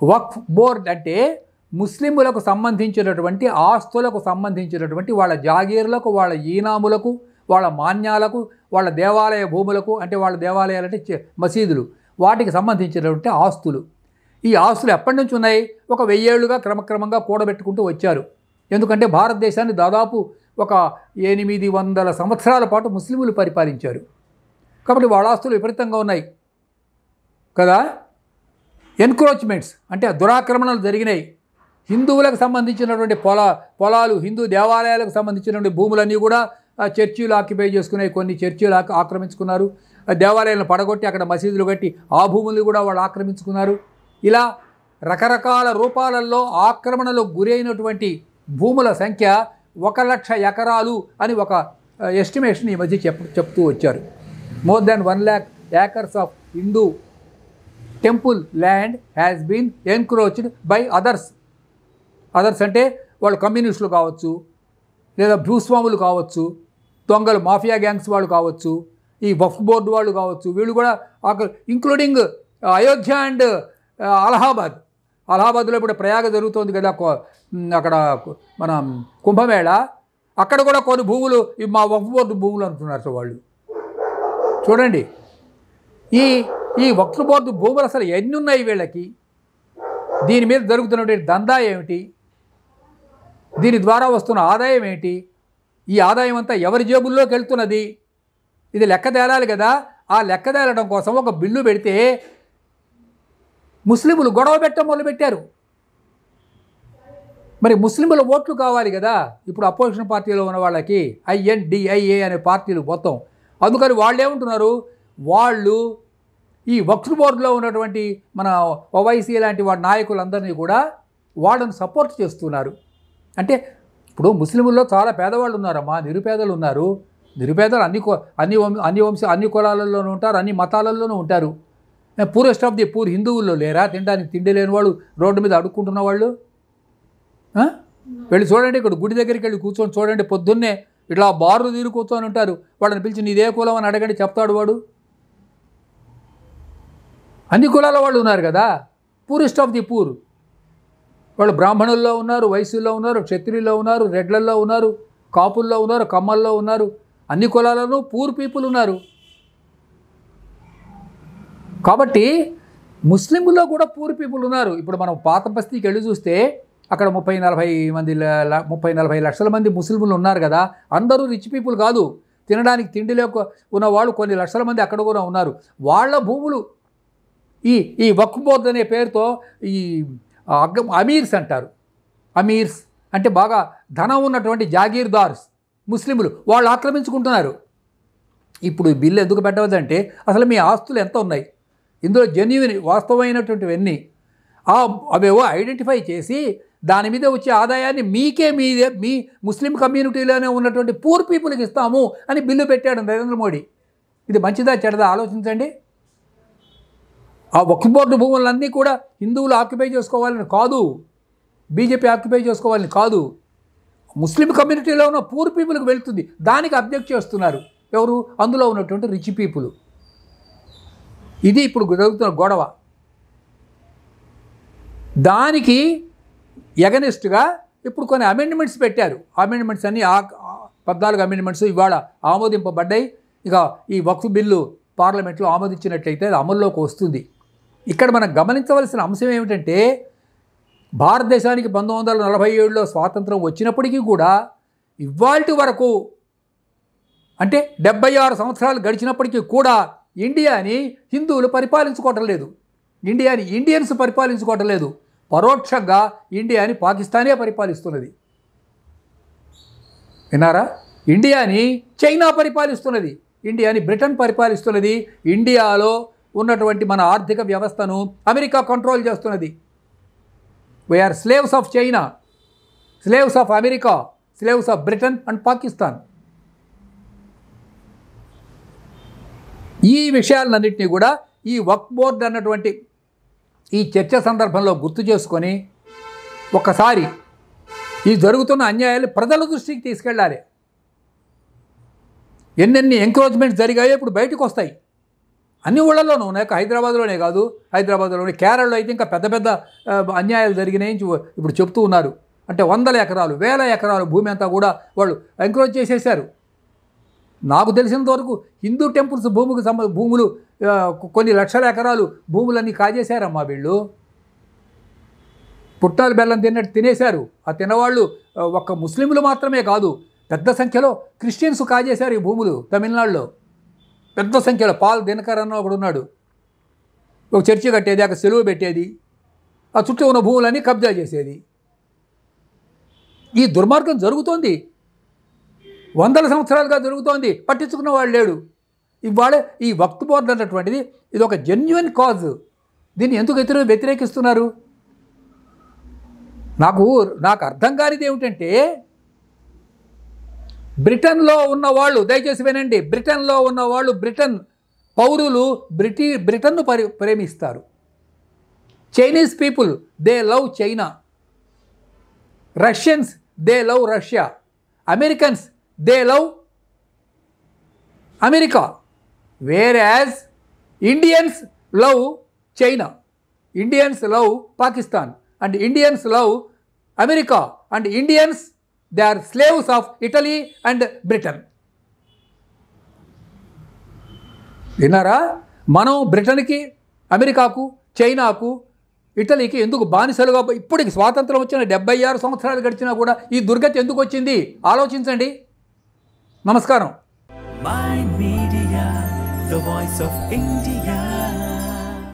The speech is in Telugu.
వక్ఫ్ బోర్డ్ అంటే ముస్లింలకు సంబంధించినటువంటి ఆస్తులకు సంబంధించినటువంటి వాళ్ళ జాగీర్లకు, వాళ్ళ ఈనాములకు, వాళ్ళ మాన్యాలకు, వాళ్ళ దేవాలయ భూములకు, అంటే వాళ్ళ దేవాలయాలు అంటే మసీదులు, వాటికి సంబంధించినటువంటి ఆస్తులు. ఈ ఆస్తులు ఎప్పటి నుంచి ఉన్నాయి? ఒక 1000 ఏళ్లుగా క్రమక్రమంగా కూడబెట్టుకుంటూ వచ్చారు. ఎందుకంటే భారతదేశాన్ని దాదాపు ఒక 800 సంవత్సరాల పాటు ముస్లింలు పరిపాలించారు. కాబట్టి వాళ్ళ ఆస్తులు విపరీతంగా ఉన్నాయి కదా. ఎన్క్రోచ్మెంట్స్ అంటే దురాక్రమణలు జరిగినాయి. హిందువులకు సంబంధించినటువంటి పొలాలు, హిందూ దేవాలయాలకు సంబంధించినటువంటి భూములన్నీ కూడా చర్చీలు ఆక్యుపై చేసుకున్నాయి. కొన్ని చర్చీలు ఆక్రమించుకున్నారు. దేవాలయాలను పడగొట్టి అక్కడ మసీదులు కట్టి ఆ భూములు కూడా వాళ్ళు ఆక్రమించుకున్నారు. ఇలా రకరకాల రూపాలలో ఆక్రమణలకు గురైనటువంటి భూముల సంఖ్య 1,00,000 ఎకరాలు అని ఒక ఎస్టిమేషన్ ఈ మధ్య చెప్తూ వచ్చారు. More than 1,00,000 acres of Hindu temple land has been encroached by others అంటే వాళ్ళు కమ్యూనిస్టులు కావచ్చు, లేదా భూస్వాములు కావచ్చు, దొంగలు మాఫియా గ్యాంగ్స్ వాళ్ళు కావచ్చు, ఈ వక్ఫ్ బోర్డు వాళ్ళు కావచ్చు. వీళ్ళు కూడా ఇంక్లూడింగ్ అయోధ్య అండ్ అలహాబాద్లో ఇప్పుడు ప్రయాగ జరుగుతోంది కదా, అక్కడ మన కుంభమేళ, అక్కడ కూడా కొన్ని భూములు మా వక్ఫ్ బోర్డు భూములు అంటున్నారు వాళ్ళు. చూడండి, ఈ వక్ఫ్ బోర్డు భూములు అసలు ఎన్ని ఉన్నాయి వీళ్ళకి? దీని మీద జరుగుతున్నటువంటి దందా ఏమిటి? దీని ద్వారా వస్తున్న ఆదాయం ఏంటి? ఈ ఆదాయం అంతా ఎవరి జేబుల్లోకి వెళ్తున్నది? ఇది లెక్క తేలాలి కదా. ఆ లెక్క తేలడం కోసం ఒక బిల్లు పెడితే ముస్లింలు గొడవ పెట్టడం మొదలుపెట్టారు. మరి ముస్లింల ఓట్లు కావాలి కదా. ఇప్పుడు అపోజిషన్ పార్టీలో ఉన్న వాళ్ళకి INDIA అనే పార్టీలు మొత్తం. అందుకని వాళ్ళు ఏమంటున్నారు, వాళ్ళు ఈ వక్ఫ్ బోర్డులో ఉన్నటువంటి మన ఓవైసీ లాంటి వాడి నాయకులందరినీ కూడా వాళ్ళని సపోర్ట్ చేస్తున్నారు. అంటే ఇప్పుడు ముస్లింల్లో చాలా పేదవాళ్ళు ఉన్నారమ్మా, నిరుపేదలు ఉన్నారు. నిరుపేదలు అన్ని కులాలలోనూ ఉంటారు, అన్ని మతాలలోనూ ఉంటారు. పూరెస్ట్ ఆఫ్ ది పూర్ హిందువుల్లో లేరా? తినడానికి తిండి లేని వాళ్ళు, రోడ్డు మీద అడుక్కుంటున్న వాళ్ళు. వెళ్ళి చూడండి, ఇక్కడ గుడి దగ్గరికి వెళ్ళి కూర్చొని చూడండి, పొద్దున్నే ఇట్లా బారులు తీరు కూర్చొని ఉంటారు. వాళ్ళని పిలిచి నీదే కులం అని అడగండి, చెప్తాడు వాడు. అన్ని కులాల వాళ్ళు ఉన్నారు కదా, పూరెస్ట్ ఆఫ్ ది పూర్. వాళ్ళు బ్రాహ్మణుల్లో ఉన్నారు, వైశ్యుల్లో ఉన్నారు, క్షత్రియుల్లో ఉన్నారు, రెడ్లల్లో ఉన్నారు, కాపుల్లో ఉన్నారు, కమ్మల్లో ఉన్నారు. అన్ని కులాలను పూర్ పీపుల్ ఉన్నారు. కాబట్టి ముస్లింల్లో కూడా పూర్ పీపుల్ ఉన్నారు. ఇప్పుడు మనం పాత బస్తీకి వెళ్ళి చూస్తే అక్కడ 30-40 లక్షల మంది ముస్లింలు ఉన్నారు కదా. అందరూ రిచ్ పీపుల్ కాదు, తినడానికి తిండి లేక ఉన్న వాళ్ళు కొన్ని లక్షల మంది అక్కడ కూడా ఉన్నారు. వాళ్ళ భూములు ఈ వక్ఫ్ బోర్డ్ అనే పేరుతో ఈ అమీర్స్ అంటారు. అమీర్స్ అంటే బాగా ధనం ఉన్నటువంటి జాగీర్దార్స్ ముస్లింలు, వాళ్ళు ఆక్రమించుకుంటున్నారు. ఇప్పుడు ఈ బిల్లు ఎందుకు పెట్టవద్దంటే అసలు మీ ఆస్తులు ఎంత ఉన్నాయి, ఇందులో జెన్యున్ వాస్తవమైనటువంటివన్నీ అవేవో ఐడెంటిఫై చేసి దాని మీద వచ్చే ఆదాయాన్ని మీ ముస్లిం కమ్యూనిటీలోనే ఉన్నటువంటి పూర్ పీపుల్కి ఇస్తాము అని బిల్లు పెట్టాడు నరేంద్ర మోడీ. ఇది మంచిదా చెడ్డదా ఆలోచించండి. ఆ వక్ఫ్ బోర్డు భూములన్నీ కూడా హిందువులు ఆక్యుపై చేసుకోవాలని కాదు, బీజేపీ ఆక్యుపై చేసుకోవాలని కాదు, ముస్లిం కమ్యూనిటీలో ఉన్న పూర్ పీపుల్కి వెళ్తుంది. దానికి అబ్జెక్ట్ చేస్తున్నారు ఎవరు? అందులో ఉన్నటువంటి రిచ్ పీపుల్. ఇది ఇప్పుడు జరుగుతున్న గొడవ. దానికి ఎగనెస్ట్గా ఇప్పుడు కొన్ని అమెండ్మెంట్స్ పెట్టారు. అమెండ్మెంట్స్ అన్నీ 14 అమెండ్మెంట్స్ ఇవాళ ఆమోదింపబడ్డాయి. ఇక ఈ వక్ఫ్ బిల్లు పార్లమెంట్లో ఆమోదించినట్లయితే అది అమల్లోకి వస్తుంది. ఇక్కడ మనం గమనించవలసిన అంశం ఏమిటంటే భారతదేశానికి 1947లో స్వాతంత్రం వచ్చినప్పటికీ కూడా ఇవాల్టి వరకు అంటే 76 సంవత్సరాలు గడిచినప్పటికీ కూడా ఇండియాని హిందువులు పరిపాలించుకోవటం లేదు, ఇండియాని ఇండియన్స్ పరిపాలించుకోవటం లేదు. పరోక్షంగా ఇండియాని పాకిస్తానే పరిపాలిస్తున్నది. విన్నారా? ఇండియాని చైనా పరిపాలిస్తున్నది, ఇండియాని బ్రిటన్ పరిపాలిస్తున్నది, ఇండియాలో ఉన్నటువంటి మన ఆర్థిక వ్యవస్థను అమెరికా కంట్రోల్ చేస్తున్నది. We are slaves of China, slaves of America, slaves of Britain and Pakistan. ఈ విషయాలన్నింటినీ కూడా ఈ వక్ఫ్ బోర్డ్ అన్నటువంటి ఈ చర్చ సందర్భంలో గుర్తు చేసుకొని ఒక్కసారి ఈ జరుగుతున్న అన్యాయాలు ప్రజల దృష్టికి తీసుకెళ్ళాలి. ఎన్నెన్ని ఎంక్రోచ్మెంట్స్ జరిగాయో ఇప్పుడు బయటకు వస్తాయి. అన్ని ఊళ్ళల్లోనూ ఉన్నాయి, హైదరాబాద్లోనే కాదు, హైదరాబాద్లోనే, కేరళలో అయితే ఇంకా పెద్ద పెద్ద అన్యాయాలు జరిగినాయి ఇప్పుడు చెప్తూ ఉన్నారు. అంటే 100 ఎకరాలు 1000 ఎకరాలు భూమి అంతా కూడా వాళ్ళు ఎంక్రోచ్ చేసేశారు. నాకు తెలిసినంత వరకు హిందూ టెంపుల్స్ భూములు కొన్ని లక్షల ఎకరాలు భూములన్నీ కాజేశారమ్మా వీళ్ళు. పుట్టాలు బెల్లం తిన్నట్టు తినేశారు. ఆ తినవాళ్ళు ఒక్క ముస్లింలు మాత్రమే కాదు, పెద్ద సంఖ్యలో క్రిస్టియన్స్ కాజేశారు ఈ భూములు. తమిళనాడులో పెద్ద సంఖ్యలో పాల్ దినకర్ అన్న ఒకడు ఉన్నాడు, ఒక చర్చి కట్టేది, అక్కడ సెలవు పెట్టేది, ఆ చుట్టూ ఉన్న భూములన్నీ కబ్జా చేసేది. ఈ దుర్మార్గం జరుగుతోంది, 100 సంవత్సరాలుగా జరుగుతోంది, పట్టించుకున్న వాడు లేడు. ఇవాళ ఈ వక్ఫ్ బోర్డు అన్నటువంటిది ఇది ఒక జెన్యున్ కాజ్. దీన్ని ఎందుకు వ్యతిరేకిస్తున్నారు? నాకు అర్థం కానిది ఏమిటంటే, బ్రిటన్లో ఉన్నవాళ్ళు, దయచేసి వినండి, బ్రిటన్లో ఉన్నవాళ్ళు, బ్రిటన్ పౌరులు బ్రిటన్ను ప్రేమిస్తారు. Chinese people they love China, Russians they love Russia, Americans they love America, whereas Indians love China, Indians love Pakistan, and Indians love America, and Indians they are slaves of Italy and Britain. విన్నారా? మనం బ్రిటన్కి, అమెరికాకు, చైనాకు, ఇటలీకి ఎందుకు బానిసలుగా, ఇప్పటికి స్వాతంత్రం వచ్చిన 76 సంవత్సరాలు గడిచినా కూడా ఈ దుర్గతి ఎందుకు వచ్చింది? ఆలోచించండి. నమస్కారం. My Media, the voice of India.